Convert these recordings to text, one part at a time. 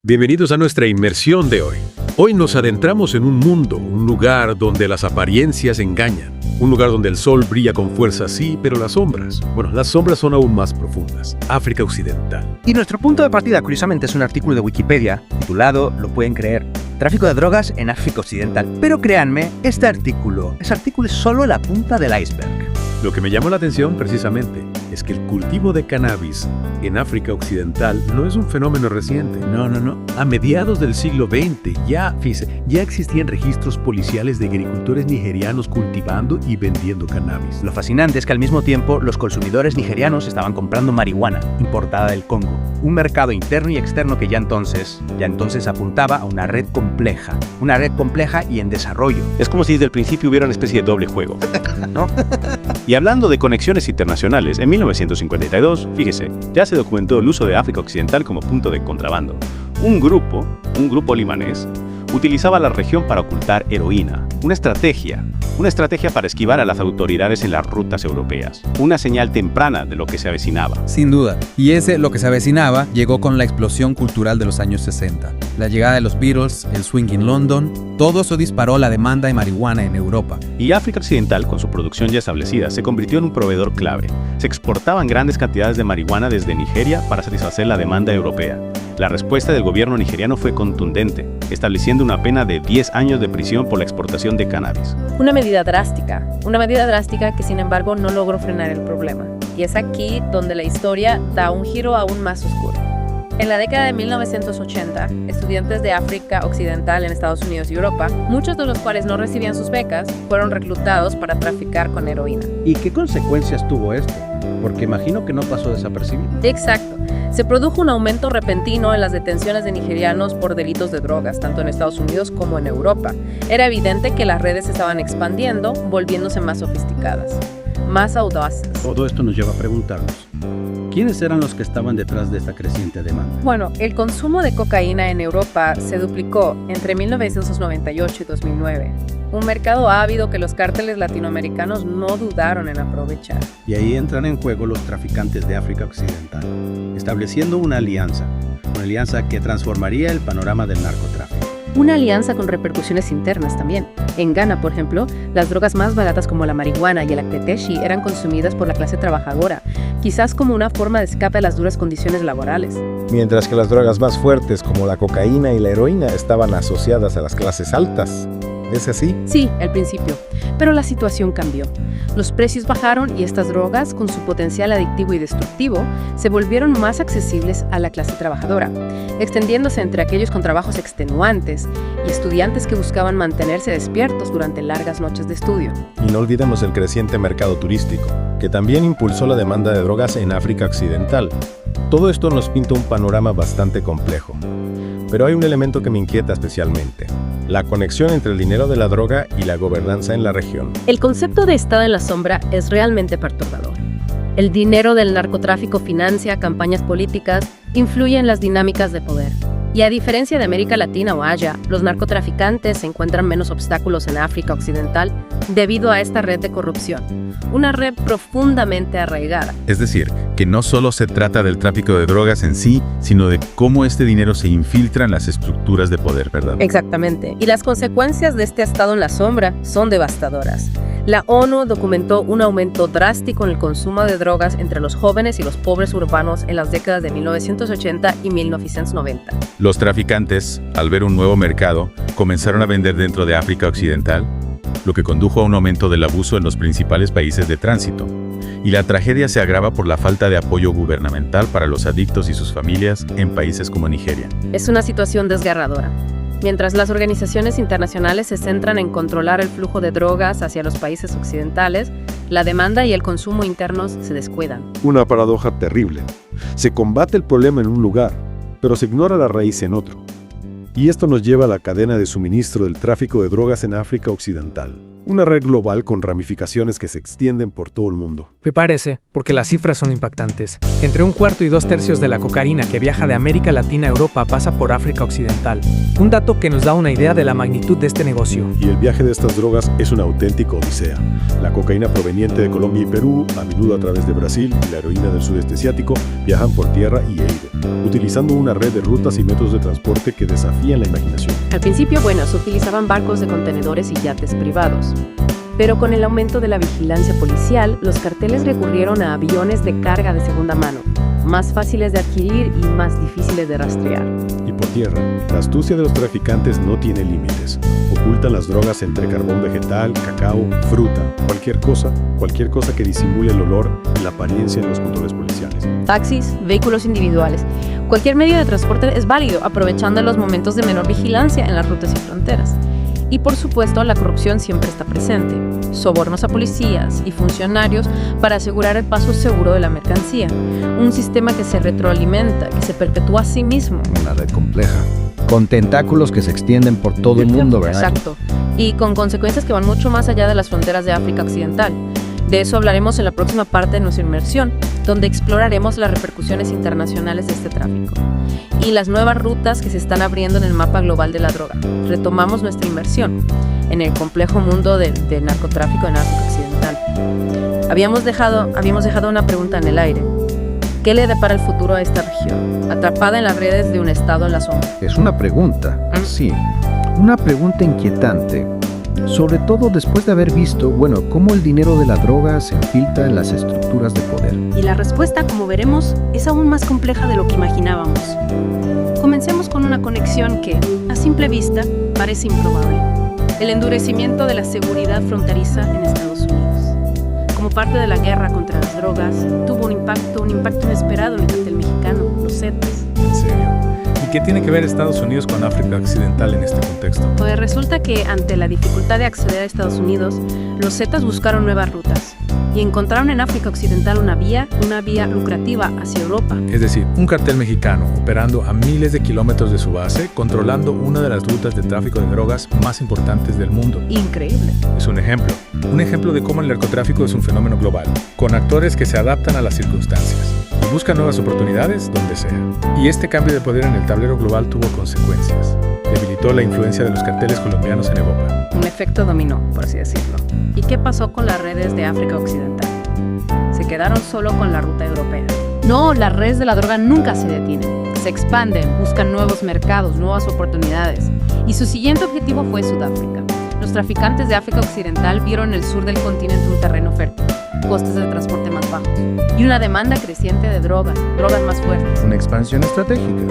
Bienvenidos a nuestra inmersión de hoy. Hoy nos adentramos en un mundo, un lugar donde las apariencias engañan. Un lugar donde el sol brilla con fuerza, sí, pero las sombras son aún más profundas. África Occidental. Y nuestro punto de partida, curiosamente, es un artículo de Wikipedia titulado, lo pueden creer, Tráfico de drogas en África Occidental. Pero créanme, este artículo es solo la punta del iceberg. Lo que me llamó la atención, precisamente, es que el cultivo de cannabis en África Occidental no es un fenómeno reciente. No. A mediados del siglo XX ya existían registros policiales de agricultores nigerianos cultivando y vendiendo cannabis. Lo fascinante es que al mismo tiempo los consumidores nigerianos estaban comprando marihuana importada del Congo. Un mercado interno y externo que ya entonces apuntaba a una red compleja y en desarrollo. Es como si desde el principio hubiera una especie de doble juego, ¿no? Y hablando de conexiones internacionales, en 1952, fíjese, ya se documentó el uso de África Occidental como punto de contrabando. Un grupo libanés, utilizaba la región para ocultar heroína, una estrategia para esquivar a las autoridades en las rutas europeas, una señal temprana de lo que se avecinaba. Sin duda, y lo que se avecinaba llegó con la explosión cultural de los años 60. La llegada de los Beatles, el swing en London, todo eso disparó la demanda de marihuana en Europa. Y África Occidental, con su producción ya establecida, se convirtió en un proveedor clave. Se exportaban grandes cantidades de marihuana desde Nigeria para satisfacer la demanda europea. La respuesta del gobierno nigeriano fue contundente, estableciendo una pena de 10 años de prisión por la exportación de cannabis. Una medida drástica que sin embargo no logró frenar el problema. Y es aquí donde la historia da un giro aún más oscuro. En la década de 1980, estudiantes de África Occidental en Estados Unidos y Europa, muchos de los cuales no recibían sus becas, fueron reclutados para traficar con heroína. ¿Y qué consecuencias tuvo esto? Porque imagino que no pasó desapercibido. Exacto. Se produjo un aumento repentino en las detenciones de nigerianos por delitos de drogas, tanto en Estados Unidos como en Europa. Era evidente que las redes se estaban expandiendo, volviéndose más sofisticadas, más audaces. Todo esto nos lleva a preguntarnos, ¿quiénes eran los que estaban detrás de esta creciente demanda? Bueno, el consumo de cocaína en Europa se duplicó entre 1998 y 2009. Un mercado ávido que los cárteles latinoamericanos no dudaron en aprovechar. Y ahí entran en juego los traficantes de África Occidental, estableciendo una alianza que transformaría el panorama del narcotráfico. Una alianza con repercusiones internas también. En Ghana, por ejemplo, las drogas más baratas como la marihuana y el akpeteshi eran consumidas por la clase trabajadora, quizás como una forma de escape a las duras condiciones laborales. Mientras que las drogas más fuertes como la cocaína y la heroína estaban asociadas a las clases altas. ¿Es así? Sí, al principio, pero la situación cambió. Los precios bajaron y estas drogas, con su potencial adictivo y destructivo, se volvieron más accesibles a la clase trabajadora, extendiéndose entre aquellos con trabajos extenuantes y estudiantes que buscaban mantenerse despiertos durante largas noches de estudio. Y no olvidemos el creciente mercado turístico, que también impulsó la demanda de drogas en África Occidental. Todo esto nos pinta un panorama bastante complejo. Pero hay un elemento que me inquieta especialmente: la conexión entre el dinero de la droga y la gobernanza en la región. El concepto de Estado en la sombra es realmente perturbador. El dinero del narcotráfico financia campañas políticas, influye en las dinámicas de poder. Y a diferencia de América Latina o Asia, los narcotraficantes encuentran menos obstáculos en África Occidental debido a esta red de corrupción, una red profundamente arraigada. Es decir, que no solo se trata del tráfico de drogas en sí, sino de cómo este dinero se infiltra en las estructuras de poder, ¿verdad? Exactamente. Y las consecuencias de este estado en la sombra son devastadoras. La ONU documentó un aumento drástico en el consumo de drogas entre los jóvenes y los pobres urbanos en las décadas de 1980 y 1990. Los traficantes, al ver un nuevo mercado, comenzaron a vender dentro de África Occidental, lo que condujo a un aumento del abuso en los principales países de tránsito. Y la tragedia se agrava por la falta de apoyo gubernamental para los adictos y sus familias en países como Nigeria. Es una situación desgarradora. Mientras las organizaciones internacionales se centran en controlar el flujo de drogas hacia los países occidentales, la demanda y el consumo internos se descuidan. Una paradoja terrible. Se combate el problema en un lugar, pero se ignora la raíz en otro. Y esto nos lleva a la cadena de suministro del tráfico de drogas en África Occidental. Una red global con ramificaciones que se extienden por todo el mundo. Me parece, porque las cifras son impactantes. Entre 1/4 y 2/3 de la cocaína que viaja de América Latina a Europa pasa por África Occidental. Un dato que nos da una idea de la magnitud de este negocio. Y el viaje de estas drogas es una auténtica odisea. La cocaína proveniente de Colombia y Perú, a menudo a través de Brasil, y la heroína del sudeste asiático viajan por tierra y aire, utilizando una red de rutas y métodos de transporte que desafían la imaginación. Al principio, se utilizaban barcos de contenedores y yates privados. Pero con el aumento de la vigilancia policial, los carteles recurrieron a aviones de carga de segunda mano, más fáciles de adquirir y más difíciles de rastrear. Y por tierra, la astucia de los traficantes no tiene límites. Ocultan las drogas entre carbón vegetal, cacao, fruta, cualquier cosa que disimule el olor y la apariencia en los controles policiales. Taxis, vehículos individuales, cualquier medio de transporte es válido, aprovechando los momentos de menor vigilancia en las rutas y fronteras. Y por supuesto, la corrupción siempre está presente. Sobornos a policías y funcionarios para asegurar el paso seguro de la mercancía. Un sistema que se retroalimenta, que se perpetúa a sí mismo. Una red compleja, con tentáculos que se extienden por todo el mundo, ¿verdad? Exacto. Y con consecuencias que van mucho más allá de las fronteras de África Occidental. De eso hablaremos en la próxima parte de nuestra inmersión, donde exploraremos las repercusiones internacionales de este tráfico y las nuevas rutas que se están abriendo en el mapa global de la droga. Retomamos nuestra inmersión en el complejo mundo del narcotráfico en África Occidental. Habíamos dejado una pregunta en el aire. ¿Qué le depara el futuro a esta región, atrapada en las redes de un estado en la sombra? Es una pregunta, sí. Una pregunta inquietante. Sobre todo después de haber visto, cómo el dinero de la droga se infiltra en las estructuras de poder. Y la respuesta, como veremos, es aún más compleja de lo que imaginábamos. Comencemos con una conexión que, a simple vista, parece improbable. El endurecimiento de la seguridad fronteriza en Estados Unidos. Como parte de la guerra contra las drogas, tuvo un impacto inesperado en el cartel mexicano, los Zetas. ¿En serio? ¿Y qué tiene que ver Estados Unidos con África Occidental en este contexto? Pues resulta que ante la dificultad de acceder a Estados Unidos, los Zetas buscaron nuevas rutas y encontraron en África Occidental una vía lucrativa hacia Europa. Es decir, un cartel mexicano operando a miles de kilómetros de su base, controlando una de las rutas de tráfico de drogas más importantes del mundo. Increíble. Es un ejemplo de cómo el narcotráfico es un fenómeno global, con actores que se adaptan a las circunstancias y buscan nuevas oportunidades donde sea. Y este cambio de poder en el tablero global tuvo consecuencias. Debilitó la influencia de los carteles colombianos en Europa. Un efecto dominó, por así decirlo. ¿Y qué pasó con las redes de África Occidental? ¿Se quedaron solo con la ruta europea? No, las redes de la droga nunca se detienen. Se expanden, buscan nuevos mercados, nuevas oportunidades. Y su siguiente objetivo fue Sudáfrica. Los traficantes de África Occidental vieron en el sur del continente un terreno fértil, costes de transporte más bajos y una demanda creciente de drogas más fuertes. Una expansión estratégica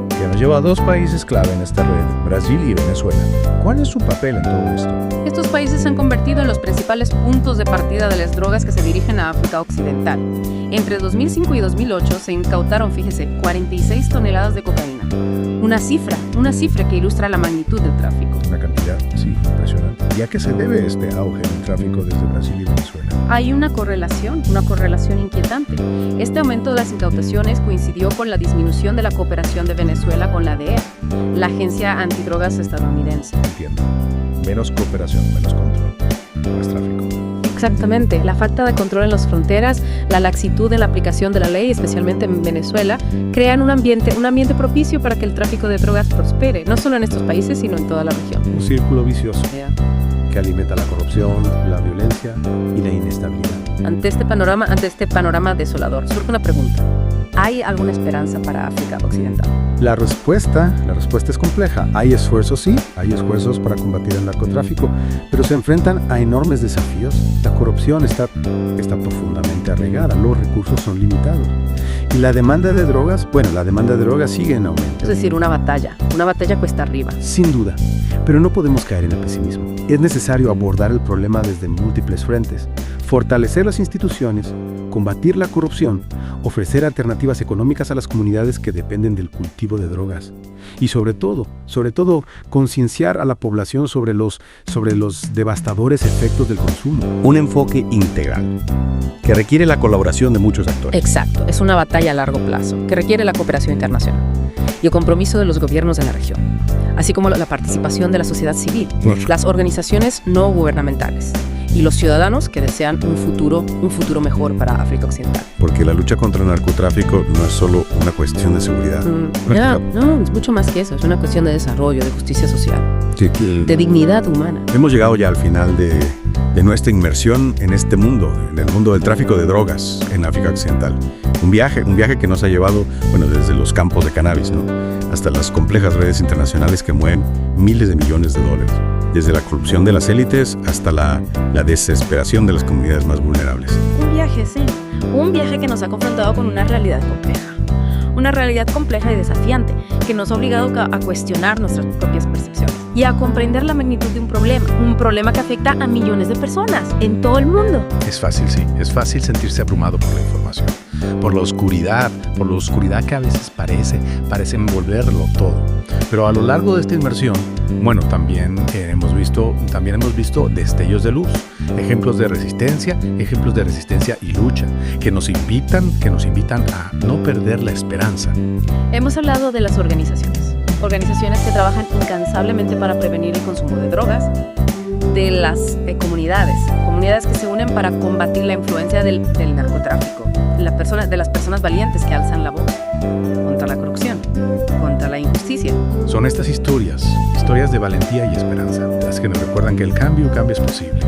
que nos lleva a dos países clave en esta red, Brasil y Venezuela. ¿Cuál es su papel en todo esto? Estos países se han convertido en los principales puntos de partida de las drogas que se dirigen a África Occidental. Entre 2005 y 2008 se incautaron, 46 toneladas de cocaína. Una cifra que ilustra la magnitud del tráfico. Una cantidad, sí, impresionante. ¿Y a qué se debe este auge del tráfico desde Brasil y Venezuela? Hay una correlación inquietante. Este aumento de las incautaciones coincidió con la disminución de la cooperación de Venezuela con la DEA, la agencia antidrogas estadounidense. Entiendo. Menos cooperación, menos control, más tráfico. Exactamente. La falta de control en las fronteras, la laxitud en la aplicación de la ley, especialmente en Venezuela, crean un ambiente propicio para que el tráfico de drogas prospere, no solo en estos países, sino en toda la región. Un círculo vicioso que alimenta la corrupción, la violencia y la inestabilidad. Ante este panorama desolador, surge una pregunta. ¿Hay alguna esperanza para África Occidental? La respuesta es compleja. Hay esfuerzos, sí, hay esfuerzos para combatir el narcotráfico, pero se enfrentan a enormes desafíos. La corrupción está profundamente arraigada, los recursos son limitados. Y la demanda de drogas, sigue en aumento. Es decir, una batalla cuesta arriba. Sin duda, pero no podemos caer en el pesimismo. Es necesario abordar el problema desde múltiples frentes, fortalecer las instituciones, combatir la corrupción, ofrecer alternativas económicas a las comunidades que dependen del cultivo de drogas y sobre todo, concienciar a la población sobre los devastadores efectos del consumo. Un enfoque integral que requiere la colaboración de muchos actores. Exacto, es una batalla a largo plazo que requiere la cooperación internacional y el compromiso de los gobiernos de la región. así como la participación de la sociedad civil, las organizaciones no gubernamentales y los ciudadanos que desean un futuro mejor para África Occidental. Porque la lucha contra el narcotráfico no es solo una cuestión de seguridad. No, es mucho más que eso, es una cuestión de desarrollo, de justicia social, Sí, de dignidad humana. hemos llegado ya al final de nuestra inmersión en este mundo, en el mundo del tráfico de drogas en África Occidental. Un viaje que nos ha llevado, desde los campos de cannabis, ¿no?, hasta las complejas redes internacionales que mueven miles de millones de dólares. Desde la corrupción de las élites hasta la desesperación de las comunidades más vulnerables. Un viaje, sí. Un viaje que nos ha confrontado con una realidad compleja. Una realidad compleja y desafiante que nos ha obligado a cuestionar nuestras propias percepciones y a comprender la magnitud de un problema que afecta a millones de personas en todo el mundo. Es fácil, sí. Es fácil sentirse abrumado por la información, por la oscuridad que a veces parece envolverlo todo. Pero a lo largo de esta inmersión, también hemos visto destellos de luz, ejemplos de resistencia y lucha, que nos invitan a no perder la esperanza. Hemos hablado de las organizaciones que trabajan incansablemente para prevenir el consumo de drogas, de las comunidades que se unen para combatir la influencia del narcotráfico, de las personas valientes que alzan la voz contra la corrupción, contra la injusticia. Son estas historias de valentía y esperanza, las que nos recuerdan que el cambio es posible,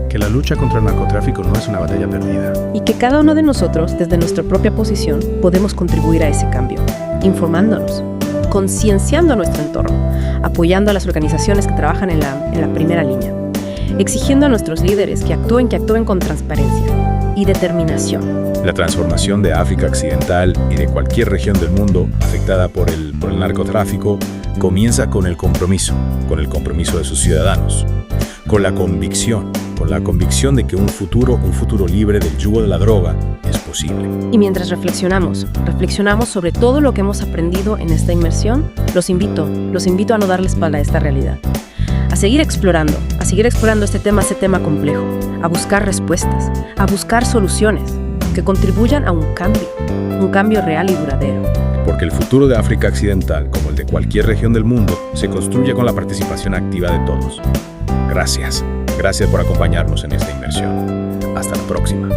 que la lucha contra el narcotráfico no es una batalla perdida. Y que cada uno de nosotros, desde nuestra propia posición, podemos contribuir a ese cambio, informándonos, concienciando nuestro entorno, apoyando a las organizaciones que trabajan en la primera línea, exigiendo a nuestros líderes que actúen con transparencia y determinación. La transformación de África Occidental y de cualquier región del mundo afectada por el narcotráfico comienza con el compromiso de sus ciudadanos, con la convicción de que un futuro libre del yugo de la droga es posible. Y mientras reflexionamos sobre todo lo que hemos aprendido en esta inmersión, los invito a no darle espalda a esta realidad, a seguir explorando este tema complejo, a buscar respuestas, a buscar soluciones que contribuyan a un cambio real y duradero. Porque el futuro de África Occidental, como el de cualquier región del mundo, se construye con la participación activa de todos. Gracias por acompañarnos en esta inmersión. Hasta la próxima.